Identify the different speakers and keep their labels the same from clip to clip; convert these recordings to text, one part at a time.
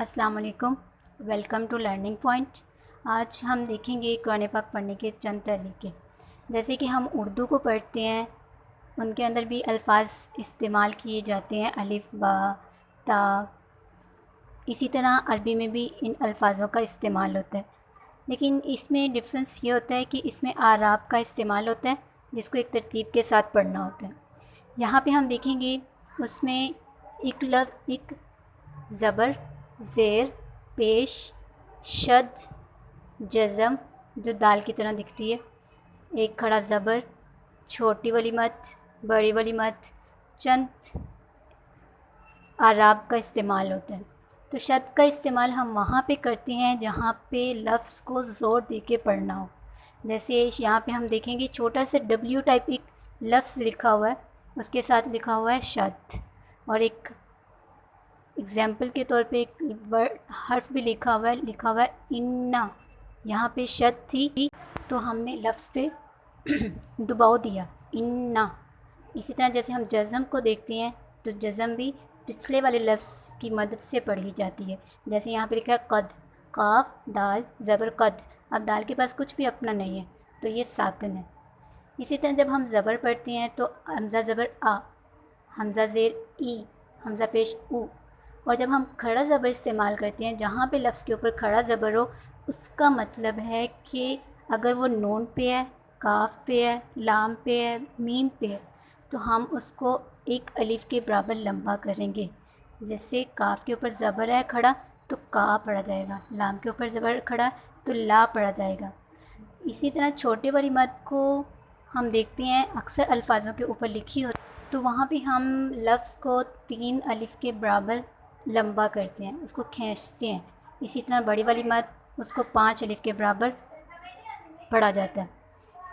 Speaker 1: السلام علیکم، welcome to learning point. آج ہم دیکھیں گے قرآن پاک پڑھنے کے چند طریقے۔ جیسے کہ ہم اردو کو پڑھتے ہیں، ان کے اندر بھی الفاظ استعمال کیے جاتے ہیں، الف با تا۔ اسی طرح عربی میں بھی ان الفاظوں کا استعمال ہوتا ہے، لیکن اس میں ڈفرینس یہ ہوتا ہے کہ اس میں اعراب کا استعمال ہوتا ہے، جس کو ایک ترتیب کے ساتھ پڑھنا ہوتا ہے۔ یہاں پہ ہم دیکھیں گے اس میں ایک زبر، زیر، پیش، شد، جزم جو دال کی طرح دکھتی ہے، ایک کھڑا زبر، چھوٹی والی مد، بڑی والی مد، چند اعراب کا استعمال ہوتا ہے۔ تو شد کا استعمال ہم وہاں پہ کرتے ہیں جہاں پہ لفظ کو زور دے کے پڑھنا ہو۔ جیسے یہاں پہ ہم دیکھیں گے چھوٹا سا ڈبلیو ٹائپ ایک لفظ لکھا ہوا ہے، اس کے ساتھ لکھا ہوا ہے شد، اور ایک اگزامپل کے طور پہ ایک حرف بھی لکھا ہوا ہے انا۔ یہاں پہ شد تھی تو ہم نے لفظ پہ دباؤ دیا، انا۔ اسی طرح جیسے ہم جزم کو دیکھتے ہیں تو جزم بھی پچھلے والے لفظ کی مدد سے پڑھی جاتی ہے۔ جیسے یہاں پہ لکھا ہے قد، قاف دال زبر قد۔ اب دال کے پاس کچھ بھی اپنا نہیں ہے تو یہ ساکن ہے۔ اسی طرح جب ہم زبر پڑھتے ہیں تو حمزہ زبر آ، حمزہ زیر ای، حمزہ پیش او۔ اور جب ہم کھڑا زبر استعمال کرتے ہیں جہاں پہ لفظ کے اوپر کھڑا زبر ہو، اس کا مطلب ہے کہ اگر وہ نون پہ ہے، کاف پہ ہے، لام پہ ہے، میم پہ ہے، تو ہم اس کو ایک الف کے برابر لمبا کریں گے۔ جیسے کاف کے اوپر زبر ہے کھڑا تو کا پڑھا جائے گا، لام کے اوپر زبر کھڑا تو لا پڑھا جائے گا۔ اسی طرح چھوٹے والی مد کو ہم دیکھتے ہیں اکثر الفاظوں کے اوپر لکھی ہوتی تو وہاں پہ ہم لفظ کو 3 الف کے برابر لمبا کرتے ہیں، اس کو کھینچتے ہیں۔ اسی طرح بڑی والی مد اس کو 5 الف کے برابر پڑھا جاتا ہے۔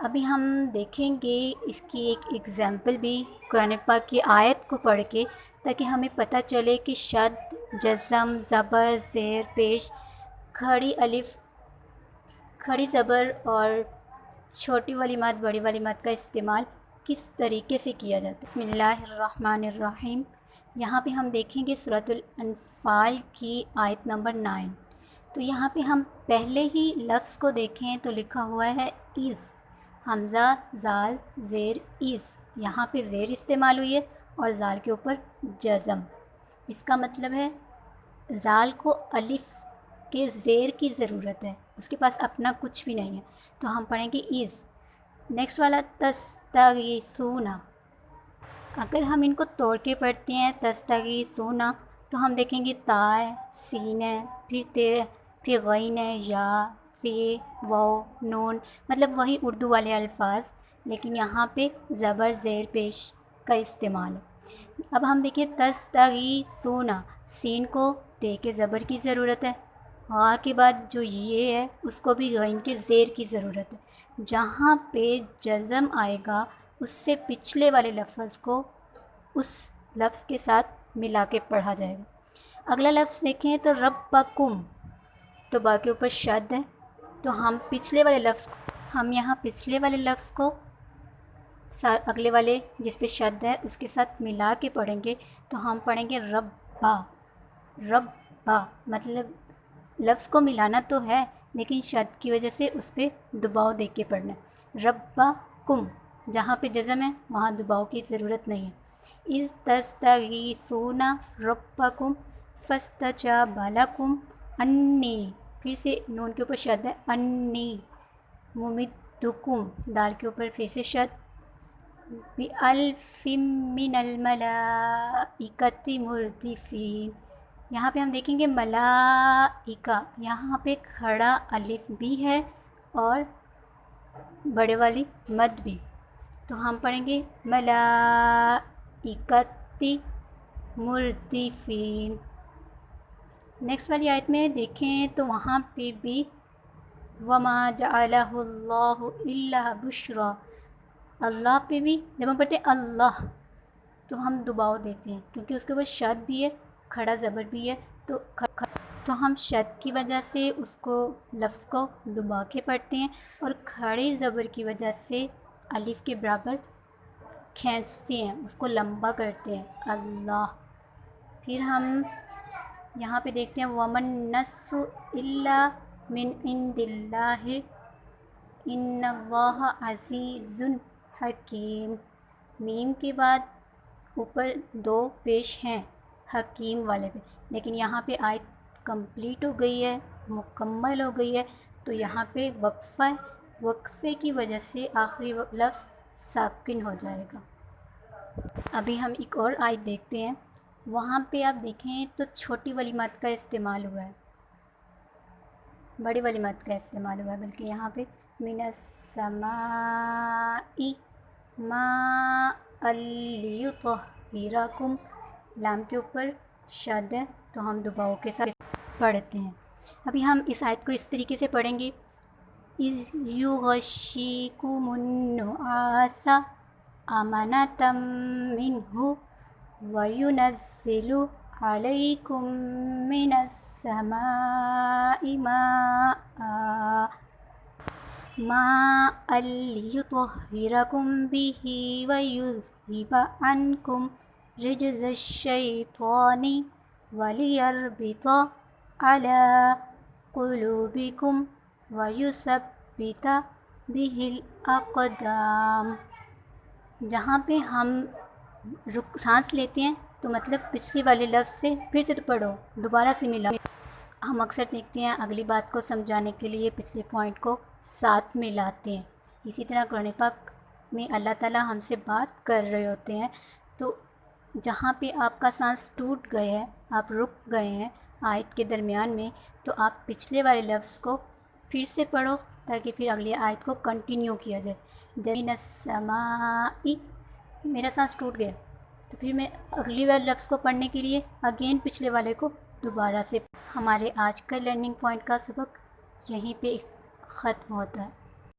Speaker 1: ابھی ہم دیکھیں گے اس کی ایک ایگزامپل بھی قرآن پاک کی آیت کو پڑھ کے، تاکہ ہمیں پتہ چلے کہ شد، جزم، زبر، زیر، پیش، کھڑی الف، کھڑی زبر اور چھوٹی والی مد، بڑی والی مد کا استعمال کس طریقے سے کیا جاتا ہے۔ بسم اللہ الرحمن الرحیم۔ یہاں پہ ہم دیکھیں گے سورۃ الانفال کی آیت نمبر 9۔ تو یہاں پہ ہم پہلے ہی لفظ کو دیکھیں تو لکھا ہوا ہے از، حمزہ زال زیر از۔ یہاں پہ زیر استعمال ہوئی ہے اور زال کے اوپر جزم۔ اس کا مطلب ہے زال کو الف کے زیر کی ضرورت ہے، اس کے پاس اپنا کچھ بھی نہیں ہے، تو ہم پڑھیں گے از۔ نیکسٹ والا تستغیثون۔ اگر ہم ان کو توڑ کے پڑھتے ہیں تستغیثون تو ہم دیکھیں گے تا ہے، سین ہے، پھر غین ہے، یا، سی، واو، نون، مطلب وہی اردو والے الفاظ، لیکن یہاں پہ زبر زیر پیش کا استعمال ہے۔ اب ہم دیکھیں تستغیثون، سین کو تے کے زبر کی ضرورت ہے، غا کے بعد جو یہ ہے اس کو بھی غین کے زیر کی ضرورت ہے۔ جہاں پہ جزم آئے گا اس سے پچھلے والے لفظ کو اس لفظ کے ساتھ ملا کے پڑھا جائے گا۔ اگلا لفظ دیکھیں تو ربکم، تو با کے اوپر شد ہے، تو ہم یہاں پچھلے والے لفظ کو اگلے والے جس پہ شد ہے اس کے ساتھ ملا کے پڑھیں گے، تو ہم پڑھیں گے ربا۔ ربا مطلب لفظ کو ملانا تو ہے لیکن شد کی وجہ سے اس پہ دباؤ دے کے پڑھنا ہے۔ ربکم، جہاں پہ جزم ہے وہاں دباؤ کی ضرورت نہیں ہے۔ اذ تستغیثون ربکم فاستجاب لکم انی، پھر سے نون کے اوپر شد ہے، انی ممدکم، دال کے اوپر پھر سے شد، بِأَلْفٍ مِّنَ الْمَلَائِکَةِ مُرْدِفِینَ۔ یہاں پہ ہم دیکھیں گے ملائکہ، یہاں پہ کھڑا الف بھی ہے اور بڑے والی مد بھی، تو ہم پڑھیں گے ملائکۃ مردفین۔ نیکسٹ والی آیت میں دیکھیں تو وہاں پہ بھی وَمَا جَعَلَهُ اللَّهُ إِلَّا بُشْرَىٰ، اللہ پہ بھی جب ہم پڑھتے ہیں اللہ تو ہم دباؤ دیتے ہیں کیونکہ اس کے اوپر شد بھی ہے، کھڑا زبر بھی ہے، تو ہم شد کی وجہ سے اس کو لفظ کو دبا کے پڑھتے ہیں، اور کھڑے زبر کی وجہ سے الف کے برابر کھینچتے ہیں، اس کو لمبا کرتے ہیں اللہ۔ پھر ہم یہاں پہ دیکھتے ہیں وَمَن نَصْرُ إِلَّا مِنْ عِنْدِ اللَّهِ إِنَّ اللَّهَ عَزِيزٌ حکیم. میم کے بعد اوپر دو پیش ہیں حکیم والے پہ، لیکن یہاں پہ آیت کمپلیٹ ہو گئی ہے، مکمل ہو گئی ہے، تو یہاں پہ وقفہ ہے، وقفے کی وجہ سے آخری لفظ ساکن ہو جائے گا. ابھی ہم ایک اور آیت دیکھتے ہیں. وہاں پہ آپ دیکھیں تو چھوٹی والی مد کا استعمال ہوا ہے، بڑی والی مد کا استعمال ہوا ہے، بلکہ یہاں پہ من السماء ماء لیطہرکم، لام کے اوپر شد ہے تو ہم دباؤ کے ساتھ پڑھتے ہیں. ابھی ہم اس آیت کو اس طریقے سے پڑھیں گے. اذ یغشیکم النعاس امنة منہ وَيُنَزِّلُ عَلَيْكُم مِّنَ السَّمَاءِ مَاءً لِيُطَهِّرَكُم بِهِ وَيُذْهِبَ عَنكُم رِجْزَ الشَّيْطَانِ وَلِيَرْبِطَ عَلَى قُلُوبِكُمْ وَيُثَبِّتَ بِهِ الْأَقْدَامَ. جہاں پہ ہم سانس لیتے ہیں تو مطلب پچھلے والے لفظ سے پھر سے تو پڑھو، دوبارہ سے ملا. ہم اکثر دیکھتے ہیں اگلی بات کو سمجھانے کے لیے پچھلے پوائنٹ کو ساتھ ملاتے ہیں. اسی طرح قرآن پاک میں اللہ تعالیٰ ہم سے بات کر رہے ہوتے ہیں، تو جہاں پہ آپ کا سانس ٹوٹ گئے ہے، آپ رک گئے ہیں آیت کے درمیان میں، تو آپ پچھلے والے لفظ کو پھر سے پڑھو تاکہ پھر اگلی آیت کو کنٹینیو کیا جائے. من السماء، میرا سانس ٹوٹ گیا تو پھر میں اگلی والے لفظ کو پڑھنے کے لیے اگین پچھلے والے کو دوبارہ سے. ہمارے آج کا لرننگ پوائنٹ کا سبق یہیں پہ ختم ہوتا ہے.